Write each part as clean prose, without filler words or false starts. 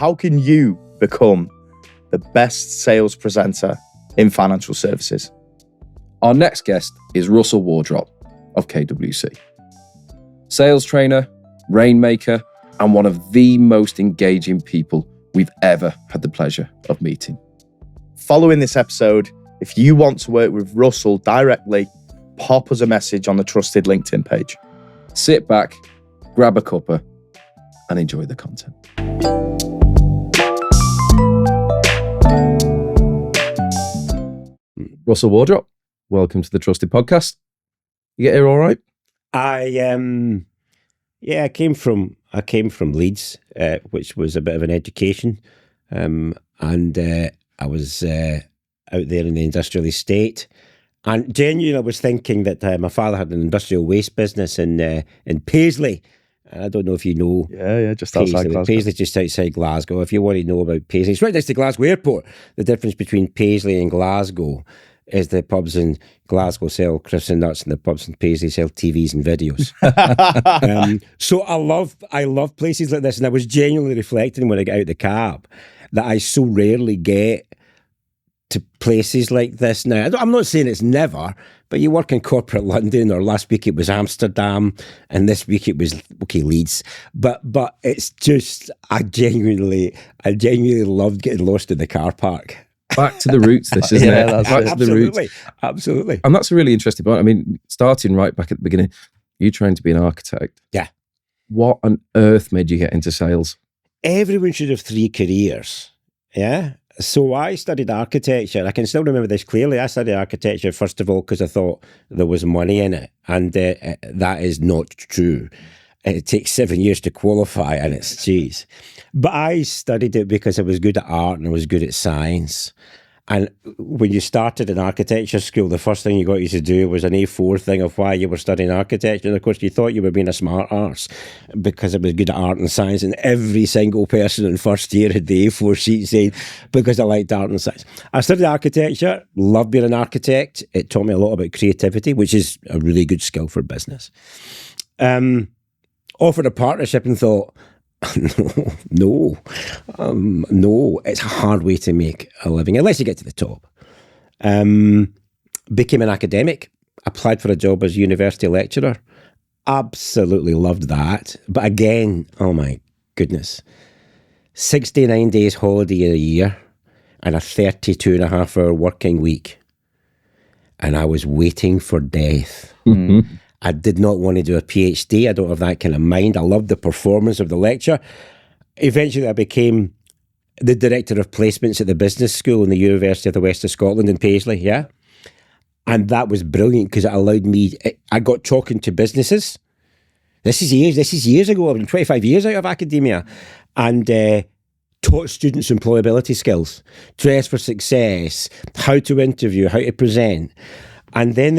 how can you become the best sales presenter in financial services? Our next guest is Russell Wardrop of KWC. Sales trainer, rainmaker, and one of the most engaging people we've ever had the pleasure of meeting. Following this episode, if you want to work with Russell directly, pop us a message on the trusted LinkedIn page. Sit back, grab a cuppa, and enjoy the content. Russell Wardrop, welcome to the Trusted Podcast. You get here all right? I came from Leeds, which was a bit of an education, and I was out there in the industrial estate, and genuinely I was thinking that my father had an industrial waste business in Paisley. I don't know if you know. Yeah, just outside Glasgow. Paisley's just outside Glasgow. If you want to know about Paisley, it's right next to Glasgow Airport. The difference between Paisley and Glasgow is the pubs in Glasgow sell crisps and nuts, and the pubs in Paisley sell TVs and videos. So I love places like this, and I was genuinely reflecting when I got out the cab that I so rarely get to places like this now. I'm not saying it's never, but you work in corporate London, or last week it was Amsterdam, and this week it was Leeds. But it's just I genuinely loved getting lost in the car park. Back to the roots, this, isn't it? Back to the roots. Absolutely. And that's a really interesting point. I mean, starting right back at the beginning, you trained to be an architect. Yeah. What on earth made you get into sales? Everyone should have 3 careers. Yeah. So I studied architecture. I can still remember this clearly. I studied architecture, first of all, because I thought there was money in it. And that is not true. It takes 7 years to qualify, and it's geez. But I studied it because I was good at art and I was good at science. And when you started in architecture school, the first thing you got you to do was an A4 thing of why you were studying architecture. And of course, you thought you were being a smart arse because I was good at art and science. And every single person in first year had the A4 sheet saying, because I liked art and science. I studied architecture, loved being an architect. It taught me a lot about creativity, which is a really good skill for business. Offered a partnership and thought, no, it's a hard way to make a living, unless you get to the top. Became an academic, applied for a job as a university lecturer. Absolutely loved that. But again, oh my goodness, 69 days holiday a year and a 32.5-hour working week. And I was waiting for death. Mm-hmm. I did not want to do a PhD. I don't have that kind of mind. I loved the performance of the lecture. Eventually, I became the director of placements at the business school in the University of the West of Scotland in Paisley, yeah? And that was brilliant because it allowed me, I got talking to businesses. This is years ago. I've been 25 years out of academia. And taught students employability skills, dress for success, how to interview, how to present. And then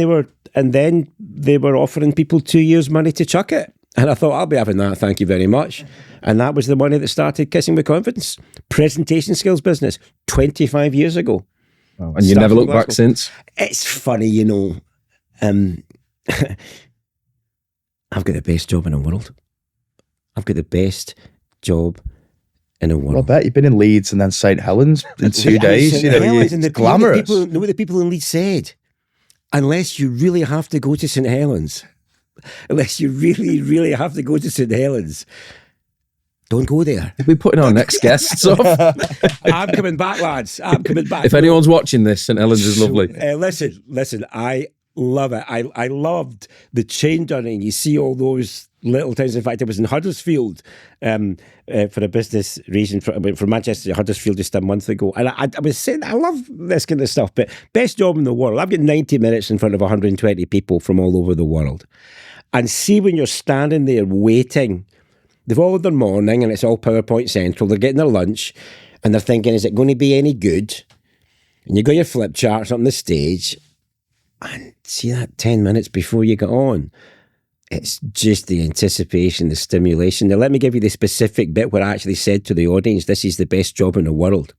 they were offering people 2 years' money to chuck it. And I thought, I'll be having that, thank you very much. And that was the money that started Kissing with Confidence. Presentation skills business, 25 years ago. Oh, and you never looked back since? It's funny, you know. I've got the best job in the world. I've got the best job in the world. Well, I bet you've been in Leeds and then St. Helens in 2 days. You know, it's glamorous. Know what the people in Leeds said? Unless you really have to go to St. Helens, have to go to St. Helens, don't go there. We're putting our next guests off. I'm coming back, lads. I'm coming back. If anyone's watching this, St. Helens is lovely. Listen, I love it. I loved the chain journey. You see all those little towns. In fact, I was in Huddersfield for a business reason. From Manchester to Huddersfield just a month ago. And I was saying, I love this kind of stuff, but best job in the world. I've got 90 minutes in front of 120 people from all over the world. And see when you're standing there waiting, they've all had their morning and it's all PowerPoint Central. They're getting their lunch and they're thinking, is it going to be any good? And you got your flip charts on the stage and see that 10 minutes before you get on. It's just the anticipation, the stimulation. Now, let me give you the specific bit where I actually said to the audience, this is the best job in the world.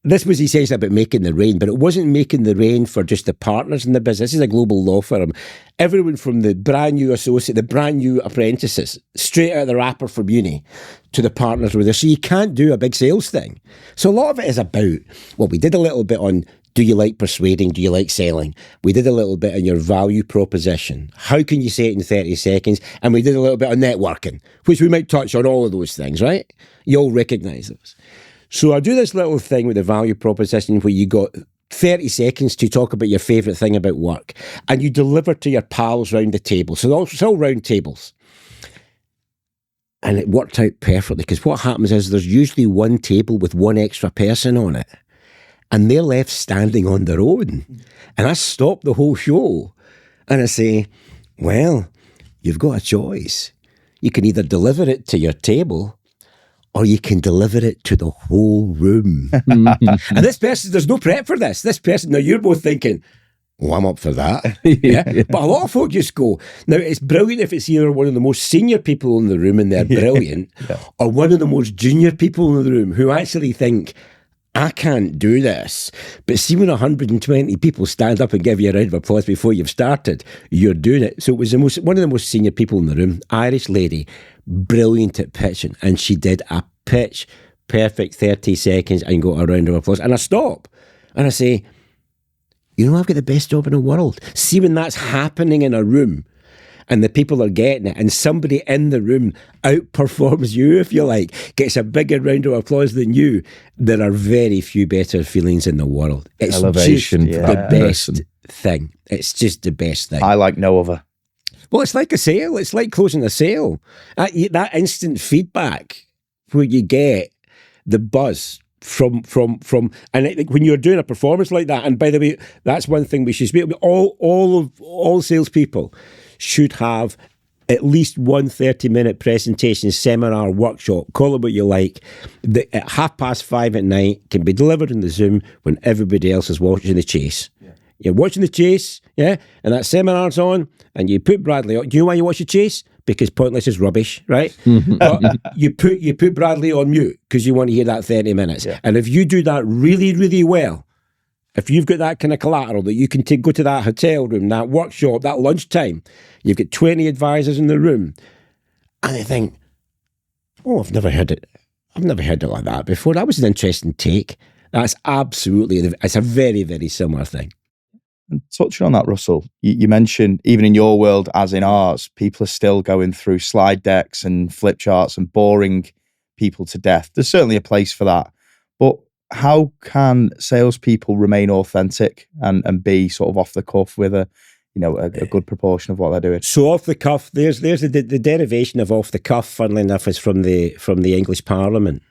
this was essentially about making the rain, but it wasn't making the rain for just the partners in the business. This is a global law firm. Everyone from the brand new associate, the brand new apprentices, straight out of the wrapper from uni, to the partners were there. So you can't do a big sales thing. So a lot of it is about, well, we did a little bit on, do you like persuading? Do you like selling? We did a little bit on your value proposition. How can you say it in 30 seconds? And we did a little bit on networking, which we might touch on all of those things, right? You all recognise those. So I do this little thing with the value proposition where you got 30 seconds to talk about your favourite thing about work, and you deliver to your pals round the table. So it's all round tables. And it worked out perfectly, because what happens is there's usually one table with one extra person on it, and they're left standing on their own. And I stop the whole show and I say, well, you've got a choice. You can either deliver it to your table, or you can deliver it to the whole room. And this person, there's no prep for this. This person, now you're both thinking, oh, I'm up for that. Yeah. But a lot of folk just go, now it's brilliant if it's either one of the most senior people in the room and they're brilliant, or one of the most junior people in the room who actually think, I can't do this. But see, when 120 people stand up and give you a round of applause before you've started, you're doing it. So it was one of the most senior people in the room, Irish lady, brilliant at pitching, and she did a pitch perfect 30 seconds and got a round of applause. And I stop and I say, you know, I've got the best job in the world. See, when that's happening in a room and the people are getting it, and somebody in the room outperforms you, if you like, gets a bigger round of applause than you, there are very few better feelings in the world. It's elevation, just the best thing. It's just the best thing. I like no other. Well, it's like a sale. It's like closing a sale. That instant feedback where you get the buzz from and when you're doing a performance like that, and by the way, that's one thing we should speak about. All salespeople should have at least one 30-minute presentation, seminar, workshop, call it what you like, that at 5:30 at night can be delivered in the Zoom when everybody else is watching the chase. You're watching the chase, and that seminar's on, and you put Bradley on. Do you know why you watch the chase? Because Pointless is rubbish, right? But you put Bradley on mute because you want to hear that 30 minutes. Yeah. And if you do that really, really well, if you've got that kind of collateral that you can go to that hotel room, that workshop, that lunchtime, you've got 20 advisors in the room, and they think, oh, I've never heard it. I've never heard it like that before. That was an interesting take. That's absolutely, it's a very, very similar thing. And touching on that, Russell, you mentioned even in your world, as in ours, people are still going through slide decks and flip charts and boring people to death. There's certainly a place for that. But how can salespeople remain authentic and be sort of off the cuff with a good proportion of what they're doing? So off the cuff, there's the derivation of off the cuff, funnily enough, is from the English Parliament,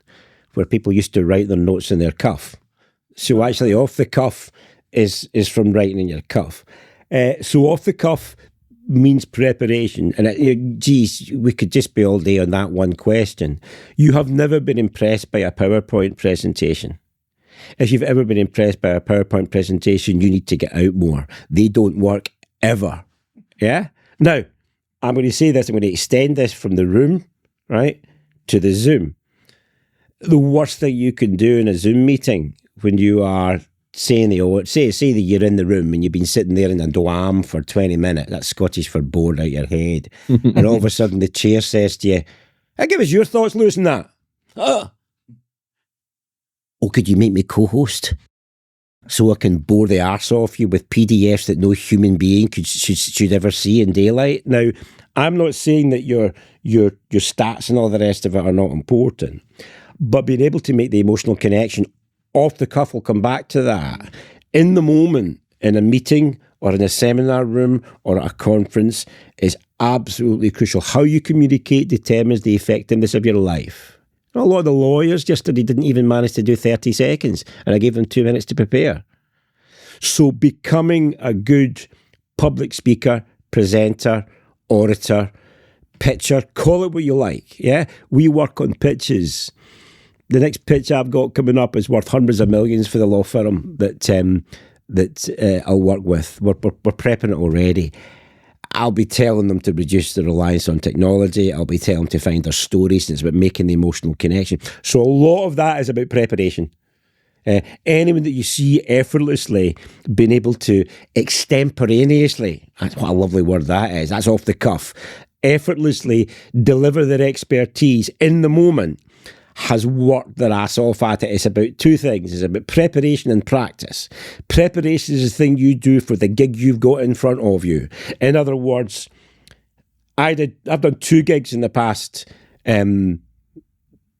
where people used to write their notes in their cuff. So actually off the cuff is from writing in your cuff. So off the cuff means preparation. And geez, we could just be all day on that one question. You have never been impressed by a PowerPoint presentation. If you've ever been impressed by a PowerPoint presentation, you need to get out more. They don't work ever. Yeah? Now, I'm going to say this, I'm going to extend this from the room, right, to the Zoom. The worst thing you can do in a Zoom meeting when you are saying say that you're in the room and you've been sitting there in a doam for 20 minutes, that's Scottish for bored out your head, and all of a sudden the chair says to you, hey, give us your thoughts, Lewis, on that. Oh, could you make me co-host so I can bore the arse off you with PDFs that no human being should ever see in daylight? Now, I'm not saying that your stats and all the rest of it are not important, but being able to make the emotional connection off the cuff, will come back to that, in the moment, in a meeting or in a seminar room or at a conference, is absolutely crucial. How you communicate determines the effectiveness of your life. A lot of the lawyers yesterday didn't even manage to do 30 seconds, and I gave them 2 minutes to prepare. So becoming a good public speaker, presenter, orator, pitcher, call it what you like, yeah? We work on pitches. The next pitch I've got coming up is worth hundreds of millions for the law firm that I'll work with. We're prepping it already. I'll be telling them to reduce the reliance on technology. I'll be telling them to find their stories. It's about making the emotional connection. So a lot of that is about preparation. Anyone that you see effortlessly being able to extemporaneously, that's what a lovely word that is, that's off the cuff, effortlessly deliver their expertise in the moment, has worked their ass off at it. It's about two things. It's about preparation and practice. Preparation is the thing you do for the gig you've got in front of you. In other words, I've done 2 gigs in the past 10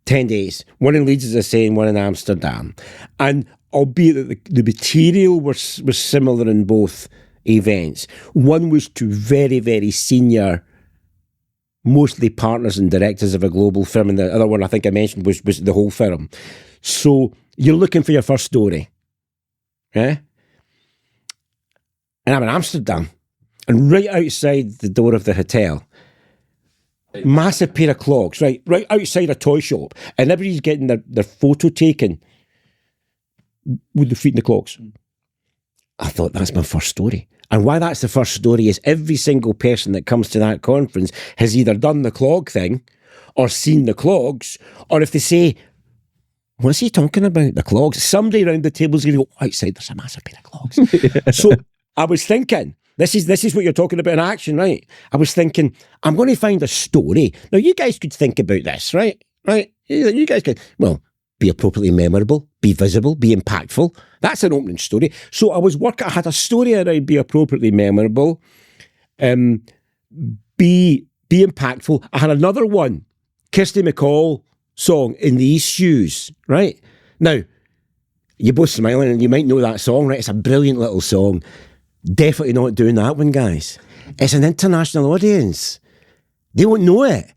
days. One in Leeds, as I say, and one in Amsterdam. And albeit that the material was similar in both events, one was to very, very senior, mostly partners and directors of a global firm, and the other one I think I mentioned was the whole firm. So you're looking for your first story. And I'm in Amsterdam, and right outside the door of the hotel, massive pair of clocks, right outside a toy shop, and everybody's getting their photo taken with the feet in the clocks. I thought, that's my first story. And why that's the first story is every single person that comes to that conference has either done the clog thing or seen the clogs, or if they say, what's he talking about, the clogs? Somebody around the table's going to go, outside there's a massive pair of clogs. So I was thinking, this is what you're talking about in action, right? I was thinking, I'm going to find a story. Now, you guys could think about this, right? Right? You guys could, well, be appropriately memorable, be visible, be impactful. That's an opening story. So I had a story around be appropriately memorable, be impactful. I had another one, Kirsty MacColl song, In These Shoes, right? Now, you're both smiling and you might know that song, right? It's a brilliant little song. Definitely not doing that one, guys. It's an international audience. They won't know it.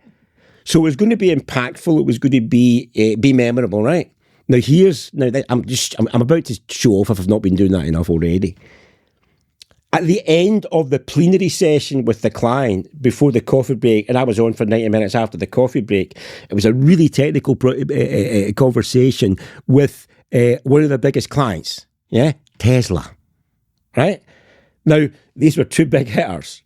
So it was going to be impactful. It was going to be memorable, right? Now I'm about to show off if I've not been doing that enough already. At the end of the plenary session with the client before the coffee break, and I was on for 90 minutes after the coffee break, it was a really technical conversation with one of the biggest clients, Tesla, right? Now, these were 2 big hitters.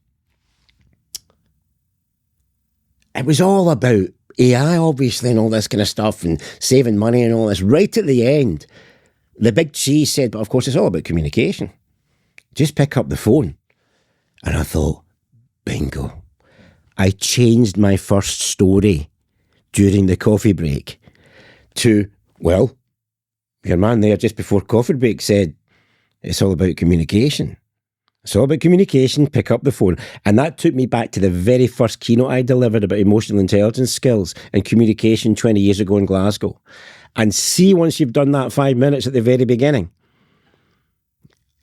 It was all about AI, obviously, and all this kind of stuff, and saving money and all this. Right at the end, the big cheese said, but of course, it's all about communication. Just pick up the phone. And I thought, bingo. I changed my first story during the coffee break to, well, your man there just before coffee break said, it's all about communication. It's all about communication, pick up the phone. And that took me back to the very first keynote I delivered about emotional intelligence skills and communication 20 years ago in Glasgow. And see, once you've done that 5 minutes at the very beginning,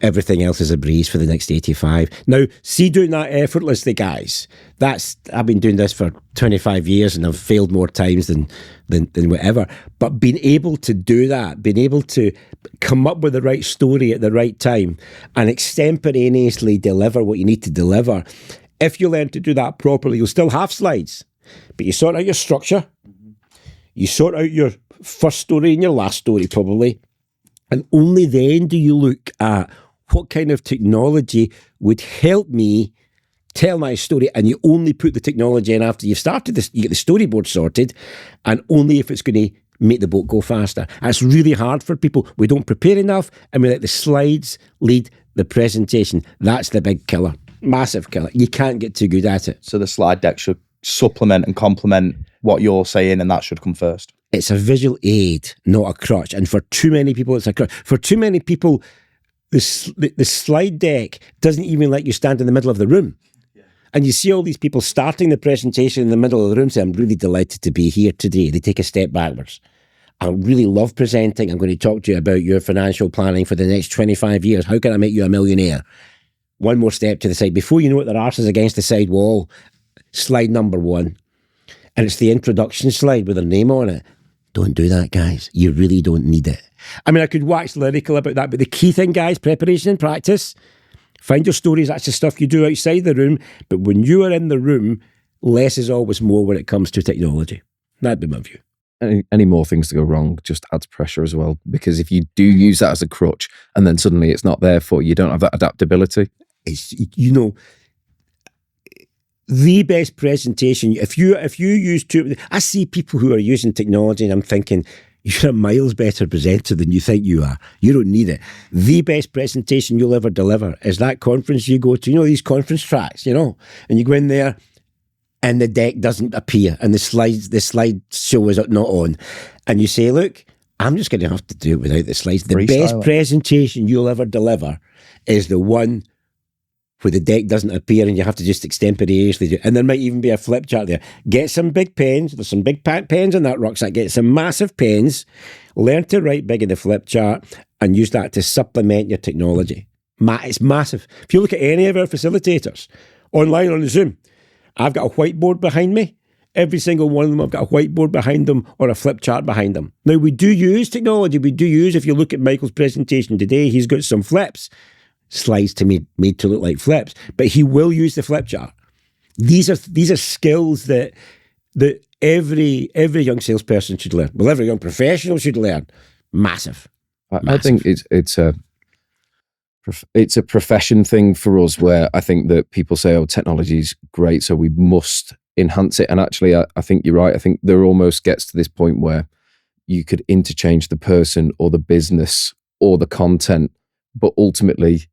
everything else is a breeze for the next 85. Now, see, doing that effortlessly, guys, I've been doing this for 25 years and I've failed more times than whatever. But being able to do that, being able to come up with the right story at the right time and extemporaneously deliver what you need to deliver, if you learn to do that properly, you'll still have slides. But you sort out your structure, you sort out your first story and your last story probably, and only then do you look at what kind of technology would help me tell my story, and you only put the technology in after you've started this. You get the storyboard sorted, and only if it's going to make the boat go faster. And it's really hard for people. We don't prepare enough, and we let the slides lead the presentation. That's the big killer, massive killer. You can't get too good at it. So the slide deck should supplement and complement what you're saying, and that should come first. It's a visual aid, not a crutch. And for too many people, it's a crutch. For too many people, the slide deck doesn't even let you stand in the middle of the room. Yeah. And you see all these people starting the presentation in the middle of the room say, I'm really delighted to be here today. They take a step backwards. I really love presenting. I'm going to talk to you about your financial planning for the next 25 years. How can I make you a millionaire? One more step to the side. Before you know it, their arse is against the side wall. Slide number 1. And it's the introduction slide with their name on it. Don't do that, guys. You really don't need it. I mean, I could wax lyrical about that, but the key thing, guys, preparation and practice. Find your stories. That's the stuff you do outside the room. But when you are in the room, less is always more when it comes to technology. That'd be my view. Any more things to go wrong just adds pressure as well. Because if you do use that as a crutch and then suddenly it's not there for you, don't have that adaptability. It's, the best presentation, if you use I see people who are using technology and I'm thinking, you're a miles better presenter than you think you are. You don't need it. The best presentation you'll ever deliver is that conference you go to. You know, these conference tracks, you know, and you go in there and the deck doesn't appear and the slideshow is not on. And you say, look, I'm just going to have to do it without the slides. The best presentation you'll ever deliver is the one where the deck doesn't appear and you have to just extemporaneously do it. And there might even be a flip chart there. Get some big pens. There's some big pens in that rucksack. Get some massive pens. Learn to write big in the flip chart and use that to supplement your technology. It's massive. If you look at any of our facilitators, online or on Zoom, I've got a whiteboard behind me. Every single one of them, I've got a whiteboard behind them or a flip chart behind them. Now, we do use technology. We do use, if you look at Michael's presentation today, he's got some flips. Slides to made to look like flips, but he will use the flip chart. These are skills that every young salesperson should learn. Well, every young professional should learn. Massive. I think it's a profession thing for us, where I think that people say, "Oh, technology is great, so we must enhance it." And actually, I think you're right. I think there almost gets to this point where you could interchange the person or the business or the content, but ultimately,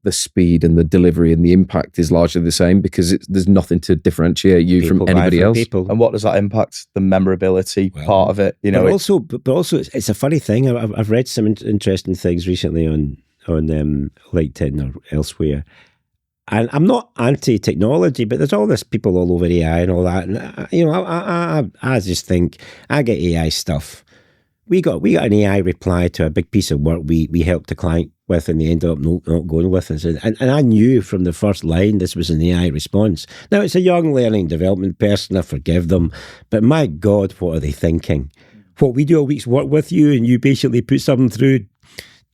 the speed and the delivery and the impact is largely the same, because there's nothing to differentiate you from anybody else. And what does that impact? The memorability part of it, you know. But also, it's a funny thing. I've read some interesting things recently on LinkedIn or elsewhere, and I'm not anti-technology, but there's all this people all over AI and all that. And you know, I just think I get AI stuff. We got an AI reply to a big piece of work we helped a client with, and they ended up not going with us. And I knew from the first line this was an AI response. Now, it's a young learning development person, I forgive them, but my God, what are they thinking? What, we do a week's work with you and you basically put something through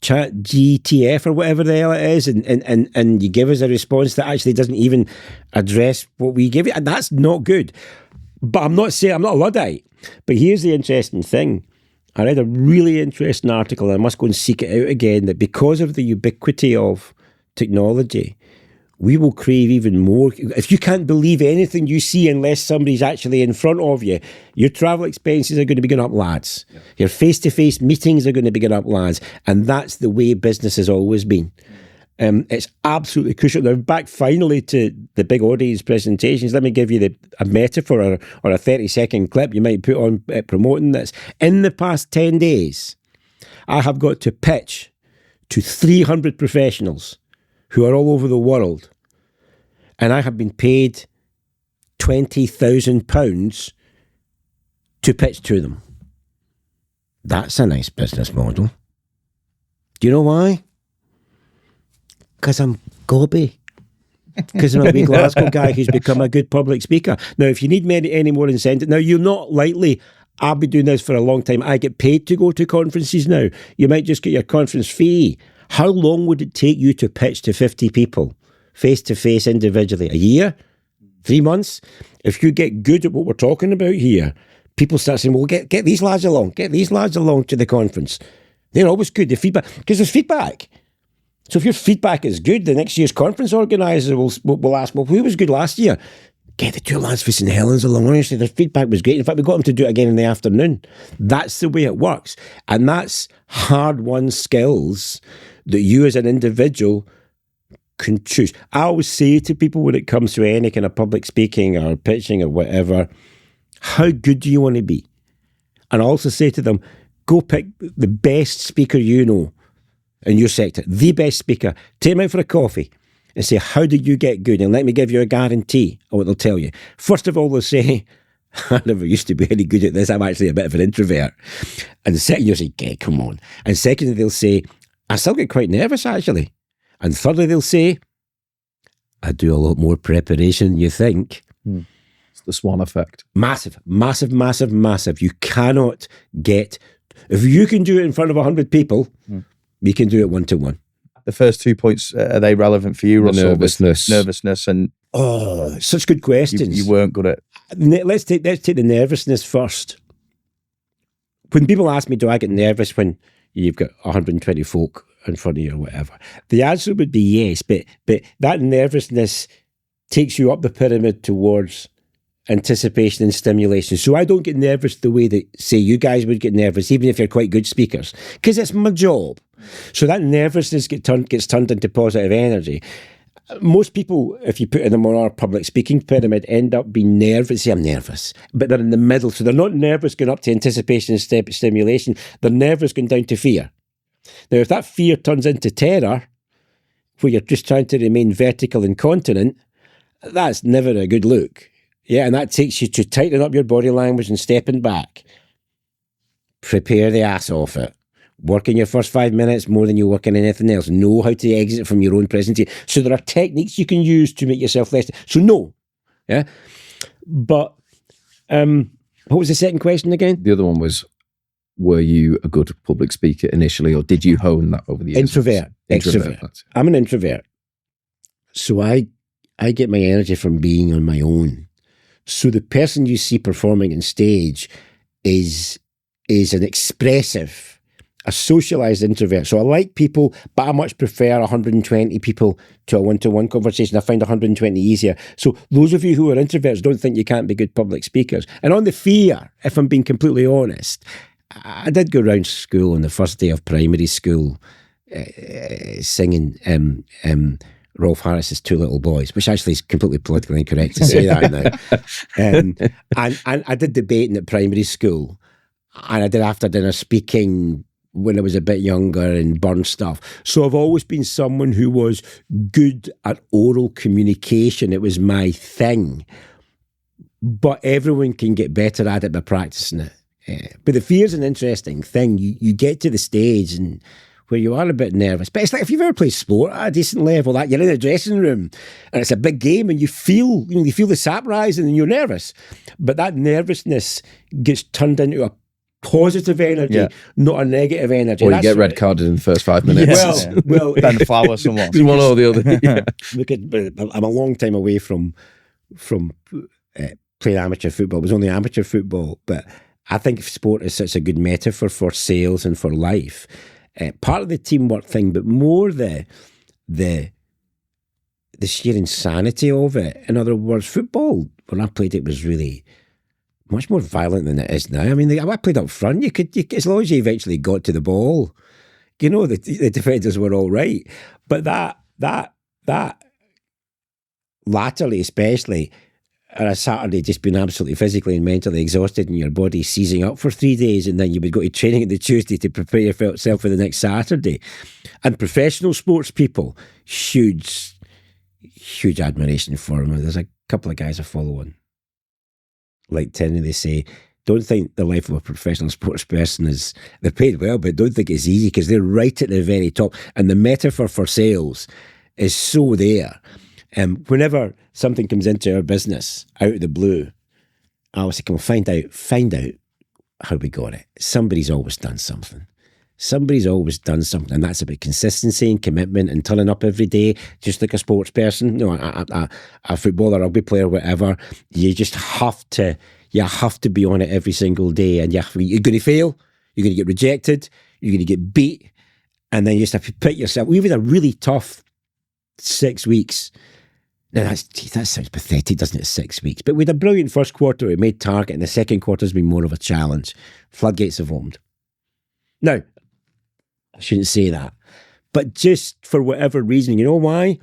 chat GTF or whatever the hell it is, and you give us a response that actually doesn't even address what we give you, and that's not good. But I'm not saying I'm not a Luddite. But here's the interesting thing. I read a really interesting article, and I must go and seek it out again, that because of the ubiquity of technology, we will crave even more. If you can't believe anything you see unless somebody's actually in front of you, your travel expenses are going to be going up, lads. Yeah. Your face-to-face meetings are going to be going up, lads. And that's the way business has always been. It's absolutely crucial. Now, back finally to the big audience presentations. Let me give you a metaphor or a 30-second clip you might put on promoting this. In the past 10 days, I have got to pitch to 300 professionals who are all over the world, and I have been paid £20,000 to pitch to them. That's a nice business model. Do you know why? Because I'm gobby. Because I'm a wee Glasgow guy who's become a good public speaker. Now, if you need me any more incentive, now you're not likely, I've been doing this for a long time, I get paid to go to conferences now. You might just get your conference fee. How long would it take you to pitch to 50 people, face-to-face, individually? A year? 3 months? If you get good at what we're talking about here, people start saying, well, get these lads along, to the conference. They're always good, the feedback, because there's feedback. So if your feedback is good, the next year's conference organiser will ask, well, who was good last year? Get the two lads for St Helens along. Honestly, their feedback was great. In fact, we got them to do it again in the afternoon. That's the way it works. And that's hard-won skills that you as an individual can choose. I always say to people when it comes to any kind of public speaking or pitching or whatever, how good do you want to be? And I also say to them, go pick the best speaker you know in your sector, the best speaker, take them out for a coffee and say, how did you get good? And let me give you a guarantee of what they'll tell you. First of all, they'll say, I never used to be any good at this. I'm actually a bit of an introvert. And second, you'll say, come on. And secondly, they'll say, I still get quite nervous, actually. And thirdly, they'll say, I do a lot more preparation than you think. It's the swan effect. Massive, massive, massive, massive. You cannot get, if you can do it in front of 100 people, we can do it one-to-one. The first 2 points, are they relevant for you, Russell? Nervousness and such good questions. You weren't good at. Let's take the nervousness first. When people ask me, do I get nervous when you've got 120 folk in front of you or whatever? The answer would be yes, but that nervousness takes you up the pyramid towards anticipation and stimulation. So I don't get nervous the way that, say, you guys would get nervous, even if you're quite good speakers, because it's my job. So that nervousness gets turned into positive energy. Most people, if you put them on our public speaking pyramid, end up being nervous. Say, I'm nervous, but they're in the middle. So they're not nervous going up to anticipation and stimulation. They're nervous going down to fear. Now, if that fear turns into terror, where you're just trying to remain vertical and continent, that's never a good look. Yeah, and that takes you to tightening up your body language and stepping back. Prepare the ass off it. Work in your first 5 minutes more than you work in anything else. Know how to exit from your own presentation. So there are techniques you can use to make yourself less. So no. Yeah. But what was the second question again? The other one was, were you a good public speaker initially, or did you hone that over the years? Introvert. Extrovert. I'm an introvert. So I get my energy from being on my own. So the person you see performing on stage is an expressive, a socialized introvert. So I like people, but I much prefer 120 people to a one-to-one conversation. I find 120 easier. So those of you who are introverts, don't think you can't be good public speakers. And on the fear, if I'm being completely honest, I did go around school on the first day of primary school singing Rolf Harris's Two Little Boys, which actually is completely politically incorrect to say that now. And I did debating at primary school, and I did after dinner speaking when I was a bit younger and burn stuff. So I've always been someone who was good at oral communication. It was my thing. But everyone can get better at it by practicing it. But the fear's an interesting thing. You get to the stage and where you are a bit nervous. But it's like if you've ever played sport at a decent level, that you're in a dressing room and it's a big game and you feel the sap rising and you're nervous. But that nervousness gets turned into a positive energy, not a negative energy. Or you get red carded in the first 5 minutes. Well, Ben flower someone. One or the other. Yeah. Look at, I'm a long time away from playing amateur football. It was only amateur football, but I think sport is such a good metaphor for sales and for life. Part of the teamwork thing, but more the sheer insanity of it. In other words, football, when I played it, was really much more violent than it is now. I mean, I played up front. You could, as long as you eventually got to the ball, the defenders were all right. But that latterly, especially, on a Saturday, just being absolutely physically and mentally exhausted and your body seizing up for 3 days, and then you would go to training on the Tuesday to prepare yourself for the next Saturday. And professional sports people, huge admiration for them. There's a couple of guys I follow on LinkedIn, and they say, don't think the life of a professional sports person is, they're paid well, but don't think it's easy, because they're right at the very top. And the metaphor for sales is so there. Whenever something comes into our business out of the blue, I always say, come on, find out how we got it. Somebody's always done something. And that's about consistency and commitment and turning up every day, just like a sports person, a footballer, rugby player, whatever. You just have to be on it every single day, and you're going to fail, you're going to get rejected, you're going to get beat, and then you just have to put yourself, we've had a really tough 6 weeks. Now, that sounds pathetic, doesn't it, 6 weeks? But we had a brilliant first quarter. We made target, and the second quarter has been more of a challenge. Floodgates have opened. Now, I shouldn't say that. But just for whatever reason, you know why?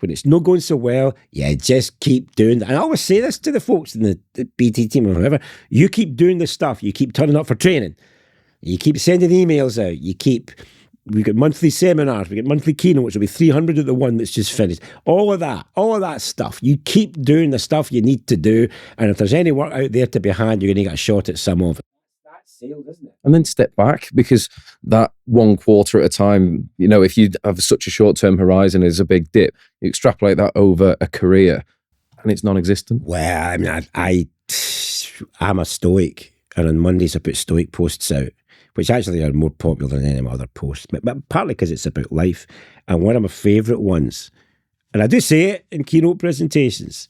When it's not going so well, just keep doing that. And I always say this to the folks in the BT team or whatever. You keep doing this stuff. You keep turning up for training. You keep sending emails out. We've got monthly seminars, we've got monthly keynotes, there'll be 300 at the one that's just finished. All of that stuff. You keep doing the stuff you need to do, and if there's any work out there to be had, you're going to get a shot at some of it. That's sales, isn't it? And then step back, because that 1 quarter at a time, if you have such a short-term horizon as a big dip, you extrapolate that over a career, and it's non-existent. Well, I mean, I'm a stoic, and on Mondays I put stoic posts out, which actually are more popular than any other posts, but partly because it's about life. And one of my favourite ones, and I do say it in keynote presentations,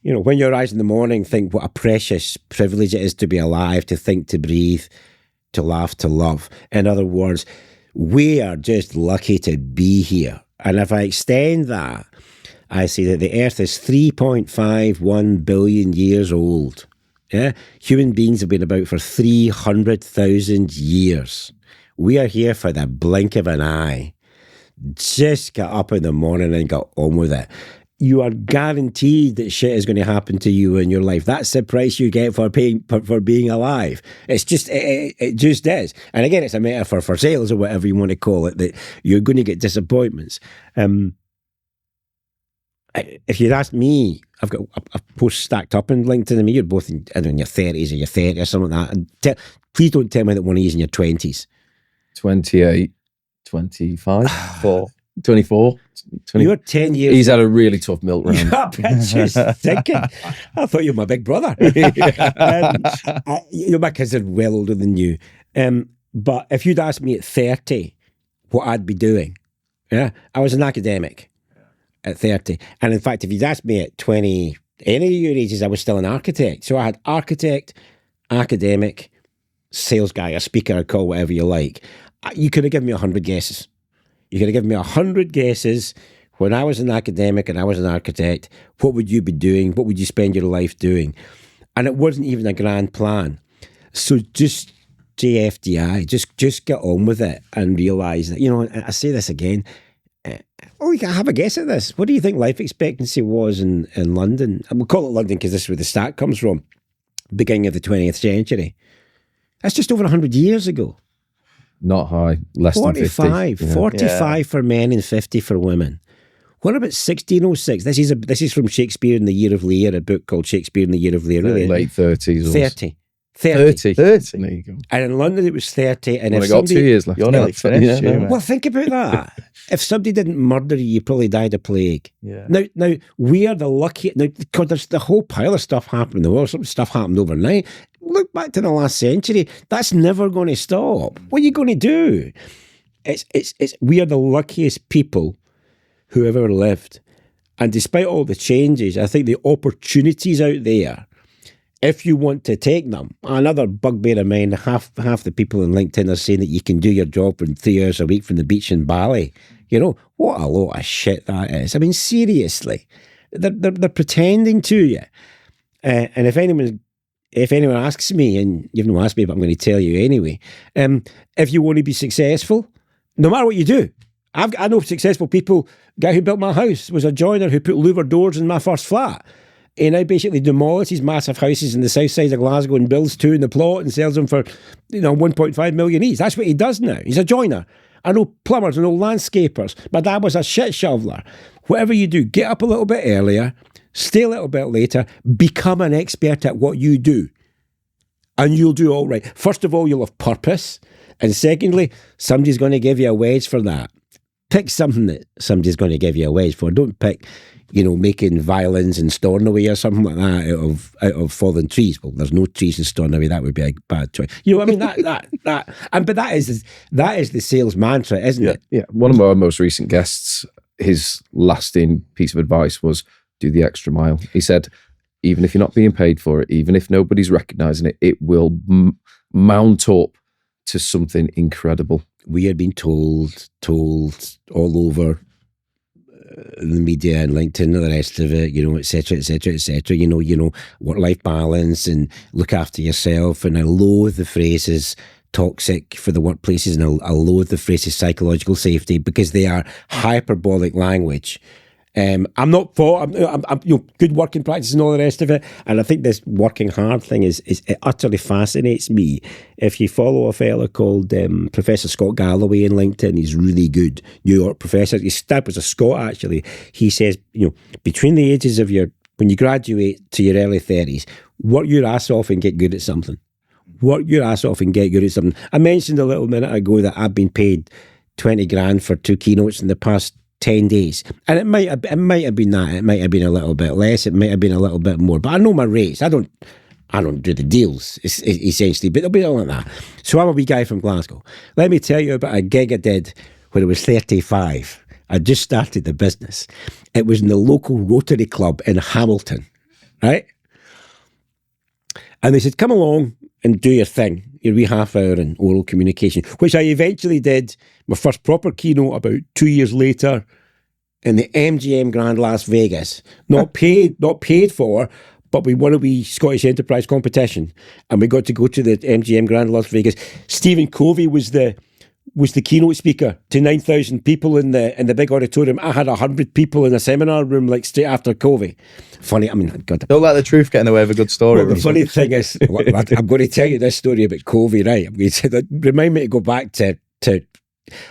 when you rise in the morning, think what a precious privilege it is to be alive, to think, to breathe, to laugh, to love. In other words, we are just lucky to be here. And if I extend that, I say that the Earth is 3.51 billion years old. Yeah, human beings have been about for 300,000 years. We are here for the blink of an eye. Just get up in the morning and get on with it. You are guaranteed that shit is going to happen to you in your life. That's the price you get for being alive. It's just, it just is. And again, it's a metaphor for sales or whatever you want to call it, that you're going to get disappointments. If you'd asked me, I've got a post stacked up in LinkedIn. I mean, you're both in your 30s or your 30 or something like that. And please don't tell me that one of you is in your 20s. 28, 25, 24. 20. You're 10 years. He's had a really tough milk round. Yeah, bitches thinking. I thought you were my big brother. My kids are well older than you. But if you'd asked me at 30 what I'd be doing, yeah, I was an academic at 30. And in fact, if you'd asked me at 20, any of your ages, I was still an architect. So I had architect, academic, sales guy, a speaker, a call, whatever you like. You could have given me 100 guesses. You could have given me 100 guesses when I was an academic and I was an architect. What would you be doing? What would you spend your life doing? And it wasn't even a grand plan. So just JFDI, just get on with it and realise that, you know, I say this again, you can have a guess at this. What do you think life expectancy was in London? And we'll call it London because this is where the stat comes from. Beginning of the 20th century. That's just over 100 years ago. Not high, less 45, than 50. 45 for men and 50 for women. What about 1606? This is from Shakespeare in the Year of Lear, a book called Shakespeare in the Year of Lear. Late 30s. 30. 30. There you go. And in London it was 30. And Well, if I got 2 years left. You're nearly finished. Yeah, no. well, think about that. If somebody didn't murder you, you probably died of plague. Yeah. Now we are the lucky. Now, because there's the whole pile of stuff happening in the world. Some stuff happened overnight. Look back to the last century. That's never going to stop. What are you going to do? We are the luckiest people who have ever lived. And despite all the changes, I think the opportunities out there, if you want to take them, another bugbear of mine, half the people on LinkedIn are saying that you can do your job in 3 hours a week from the beach in Bali. You know, what a lot of shit that is. I mean, seriously, they're pretending to you. And if anyone asks me, and you've not asked me, but I'm going to tell you anyway, if you want to be successful, no matter what you do, I know successful people. Guy who built my house was a joiner who put louver doors in my first flat. He now basically demolishes massive houses in the south side of Glasgow and builds 2 in the plot and sells them for, 1.5 million each. That's what he does now. He's a joiner. I know plumbers, I know landscapers. My dad was a shit shoveler. Whatever you do, get up a little bit earlier, stay a little bit later, become an expert at what you do. And you'll do all right. First of all, you'll have purpose. And secondly, somebody's going to give you a wage for that. Pick something that somebody's going to give you a wage for. Don't pick, making violins in Stornoway or something like that out of fallen trees. Well, there's no trees in Stornoway. That would be a bad choice. You know what I mean? But that is the sales mantra, isn't it? Yeah. One of our most recent guests, his lasting piece of advice was do the extra mile. He said, even if you're not being paid for it, even if nobody's recognizing it, it will mount up to something incredible. We are being told all over the media and LinkedIn and the rest of it, et cetera, et cetera, et cetera, work-life balance and look after yourself. And I loathe the phrases toxic for the workplaces, and I loathe the phrases psychological safety because they are hyperbolic language. I'm not for good working practice and all the rest of it, and I think this working hard thing is it utterly fascinates me. If you follow a fella called Professor Scott Galloway in LinkedIn, he's really good, New York professor. His dad was a Scot actually. He says, between the ages of when you graduate to your early 30s, work your ass off and get good at something. Work your ass off and get good at something. I mentioned a little minute ago that I've been paid 20 grand for 2 keynotes in the past 10 days. And it might have been that. It might have been a little bit less. It might have been a little bit more. But I know my rates. I don't do the deals, essentially. But it'll be all like that. So I'm a wee guy from Glasgow. Let me tell you about a gig I did when I was 35. I just started the business. It was in the local Rotary Club in Hamilton, right? And they said, come along and do your thing, your wee half hour in oral communication, which I eventually did. My first proper keynote about 2 years later in the MGM Grand Las Vegas, not paid for, but we won a wee Scottish Enterprise competition, and we got to go to the MGM Grand Las Vegas. Stephen Covey was the keynote speaker to 9,000 people in the big auditorium. I had 100 people in a seminar room like straight after Covey. Funny, I mean, God, Don't let the truth get in the way of a good story. well, the funny thing is, I'm going to tell you this story about Covey, right? I'm going to say that, remind me to go back to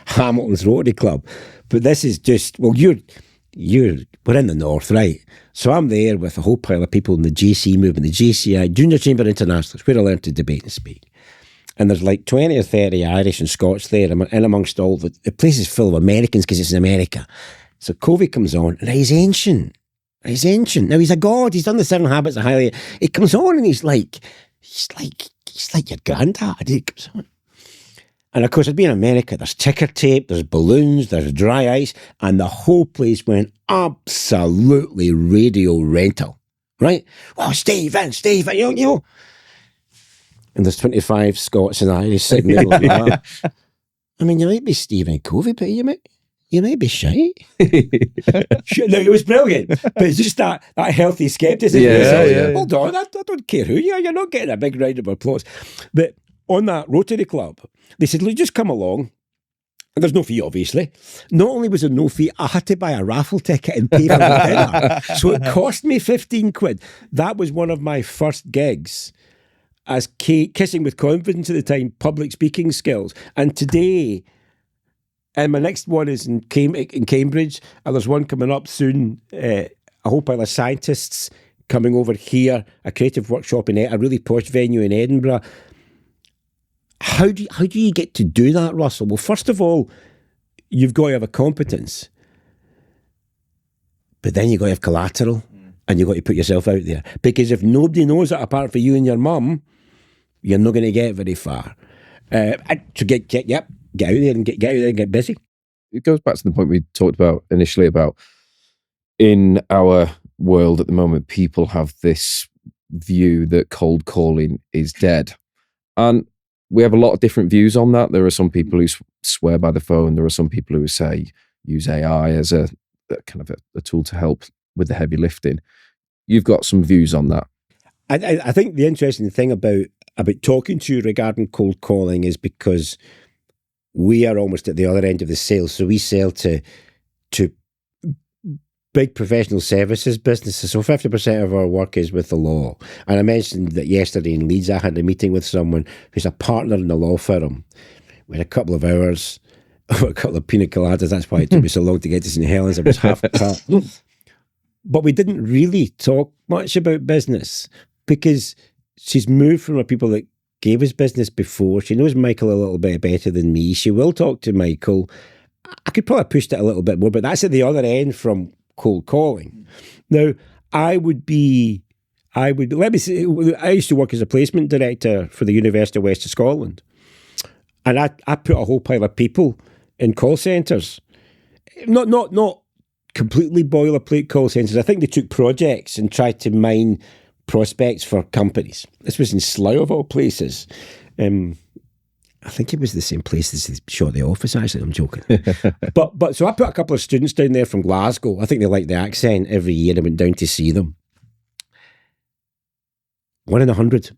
Hamilton's Rotary Club, but this is just, well, we're in the north, right? So I'm there with a whole pile of people in the GC movement, the GCI, Junior Chamber Internationalists, where I learned to debate and speak. And there's like 20 or 30 Irish and Scots there, and amongst all the place is full of Americans because it's in America. So Covey comes on, and he's ancient. He's ancient. Now he's a god. He's done the 7 Habits of Highly. He comes on, and he's like your granddad. He comes on. And of course, I'd be in America. There's ticker tape, there's balloons, there's dry ice, and the whole place went absolutely radio rental, right? Oh, Steve, you know. And there's 25 Scots and Irish sitting there like that. I mean, you might be Stephen Covey, but you might be shy. No, it was brilliant, but it's just that healthy skepticism. Yeah. Hold on, I don't care who you are. You're not getting a big round of applause. But on that Rotary Club, they said, look, just come along. And there's no fee, obviously. Not only was there no fee, I had to buy a raffle ticket and pay for the dinner. So it cost me 15 quid. That was one of my first gigs as Kissing with Confidence at the time, public speaking skills. And today, and my next one is in Cambridge, and there's one coming up soon, a whole pile of scientists coming over here, a creative workshop in a really posh venue in Edinburgh. How do you get to do that, Russell? Well, first of all, you've got to have a competence. But then you've got to have collateral, and you've got to put yourself out there. Because if nobody knows it apart from you and your mum, you're not going to get very far. To get out there and get busy. It goes back to the point we talked about initially about in our world at the moment, people have this view that cold calling is dead. And we have a lot of different views on that. There are some people who swear by the phone. There are some people who say use AI as a kind of a tool to help with the heavy lifting. You've got some views on that. I think the interesting thing about talking to you regarding cold calling is because we are almost at the other end of the sale. So we sell to big professional services businesses. So 50% of our work is with the law. And I mentioned that yesterday in Leeds, I had a meeting with someone who's a partner in the law firm. We had a couple of hours, a couple of pina coladas. That's why it took me so long to get to St. Helens. I was half cut. But we didn't really talk much about business because she's moved from a people that gave us business before. She knows Michael a little bit better than me. She will talk to Michael. I could probably push it a little bit more, but that's at the other end from cold calling. Now, let me say, I used to work as a placement director for the University of West of Scotland. And I put a whole pile of people in call centres. Not completely boilerplate call centres. I think they took projects and tried to mine prospects for companies. This was in Slough of all places. I think it was the same place as they shot The Office, actually. I'm joking. But so I put a couple of students down there from Glasgow. I think they liked the accent. Every year I went down to see them. 1 in 100.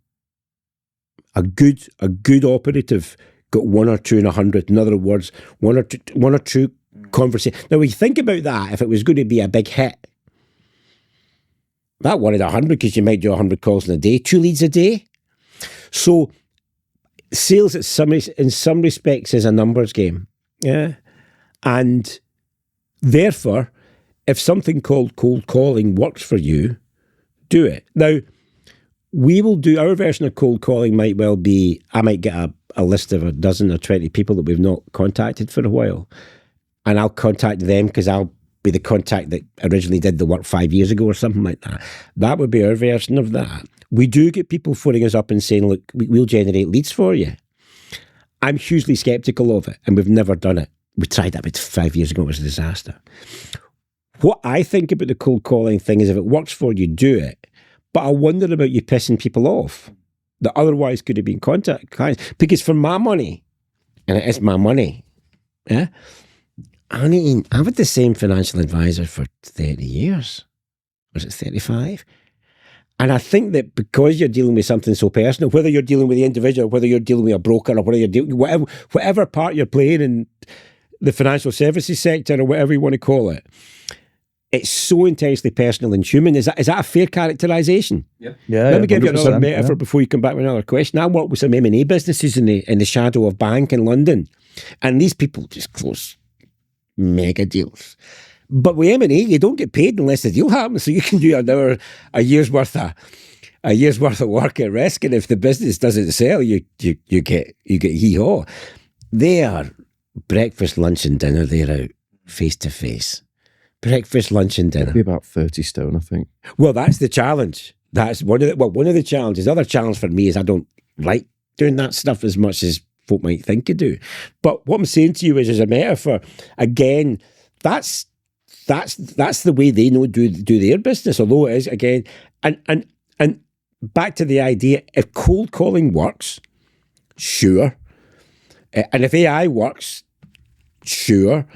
A good operative got 1 or 2 in 100. In other words, one or two conversations. Now, when you think about that, if it was going to be a big hit, that 1 in 100, because you might do 100 calls in a day, 2 leads a day. So sales in some respects is a numbers game. Yeah. And therefore, if something called cold calling works for you, do it. Now, we will do our version of cold calling might well be, I might get a list of a dozen or 20 people that we've not contacted for a while. And I'll contact them because I'll be the contact that originally did the work 5 years ago or something like that. That would be our version of that. We do get people phoning us up and saying, look, we'll generate leads for you. I'm hugely sceptical of it, and we've never done it. We tried that about 5 years ago. It was a disaster. What I think about the cold calling thing is if it works for you, do it. But I wonder about you pissing people off that otherwise could have been contact clients. Because for my money, and it is my money, yeah, I mean, I've had the same financial advisor for 30 years. Was it 35? And I think that because you're dealing with something so personal, whether you're dealing with the individual, whether you're dealing with a broker, or whether you're dealing whatever part you're playing in the financial services sector, or whatever you want to call it, it's so intensely personal and human. Is that a fair characterisation? Yeah. Let me give you another metaphor yeah. before you come back with another question. I work with some M&A businesses in the shadow of bank in London, and these people just close mega deals. But with M&A, you don't get paid unless the deal happens. So you can do a year's worth of work at risk, and if the business doesn't sell, you get hee-haw. They are breakfast, lunch, and dinner. They're out face to face. Breakfast, lunch, and dinner. It'd be about 30 stone, I think. Well, that's the challenge. That's one of the challenges. The other challenge for me is I don't like doing that stuff as much as folk might think you do. But what I'm saying to you is, as a metaphor, again, that's the way they know do their business. Although it is, again, and back to the idea, if cold calling works, sure, and if AI works, sure.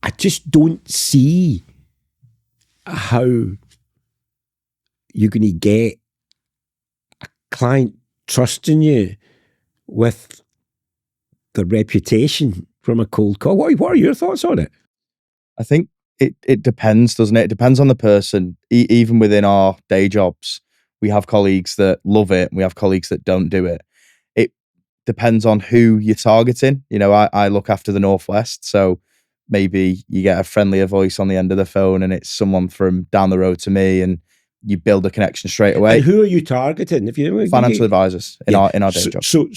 I just don't see how you're going to get a client trusting you with the reputation from a cold call. What are your thoughts on it? I think it depends, doesn't it? It depends on the person. Even within our day jobs, we have colleagues that love it, and we have colleagues that don't do it. It depends on who you're targeting. You know, I look after the Northwest, so maybe you get a friendlier voice on the end of the phone and it's someone from down the road to me, and you build a connection straight away. And who are you targeting? If you financial advisors in our day job. So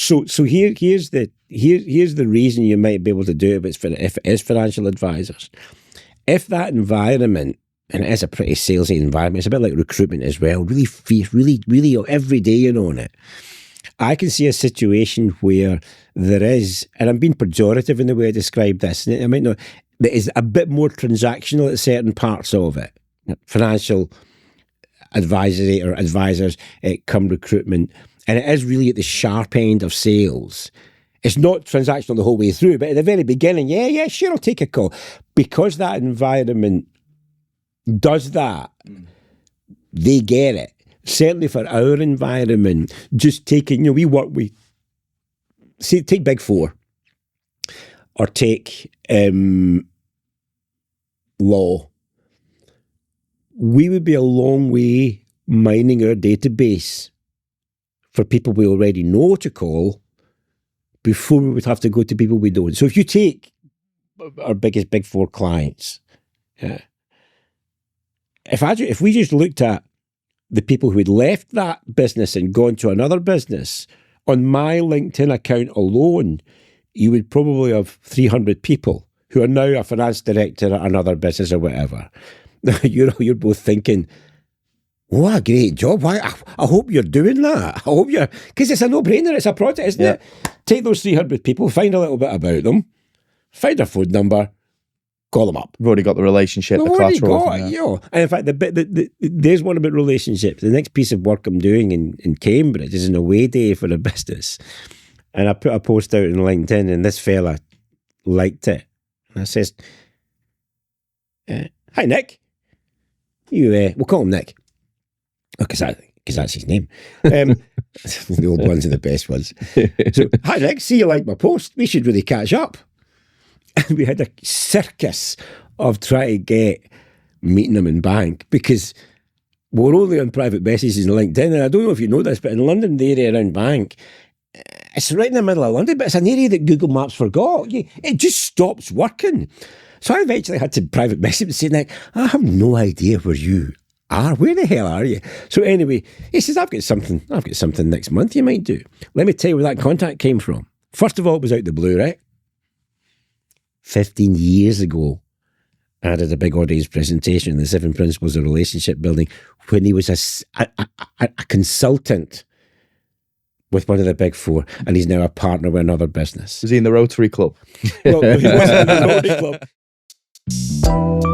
here's the reason you might be able to do it if it is financial advisors. If that environment, and it is a pretty salesy environment, it's a bit like recruitment as well, really fierce, really every day you're on it. I can see a situation where there is, and I'm being pejorative in the way I describe this, and I might not, there is a bit more transactional at certain parts of it. Financial advisory or advisors come recruitment, and it is really at the sharp end of sales. It's not transactional the whole way through, but at the very beginning, yeah, sure, I'll take a call. Because that environment does that, they get it. Certainly for our environment, just taking, we work with, say, take Big Four, or take law. We would be a long way mining our database for people we already know to call before we would have to go to people we don't. So if you take our biggest Big Four clients, if we just looked at the people who had left that business and gone to another business, on my LinkedIn account alone, you would probably have 300 people who are now a finance director at another business or whatever. You're both thinking, what a great job. Why? I hope you're doing that. I hope you're, because it's a no-brainer. It's a project, isn't it? Take those 300 people, find a little bit about them, find their phone number, call them up. We've already got the relationship, the collateral. And in fact, there's one about relationships. The next piece of work I'm doing in Cambridge is an away day for a business. And I put a post out on LinkedIn, and this fella liked it. And I says, hi, Nick. We'll call him Nick. Because that's his name. The old ones are the best ones. So, hi, Nick, see you like my post. We should really catch up. And we had a circus of trying to get meeting him in bank, because we're only on private messages in LinkedIn. And I don't know if you know this, but in London, the area around bank, it's right in the middle of London, but it's an area that Google Maps forgot. It just stops working. So I eventually had to private message and say, Nick, I have no idea where you are. Where the hell are you? So anyway, he says, I've got something next month you might do. Let me tell you where that contact came from. First of all, it was out the blue, right? 15 years ago, I did a big audience presentation on the 7 principles of relationship building when he was a consultant with one of the Big Four, and he's now a partner with another business. Was he in the Rotary Club? Well, he wasn't in the Rotary Club.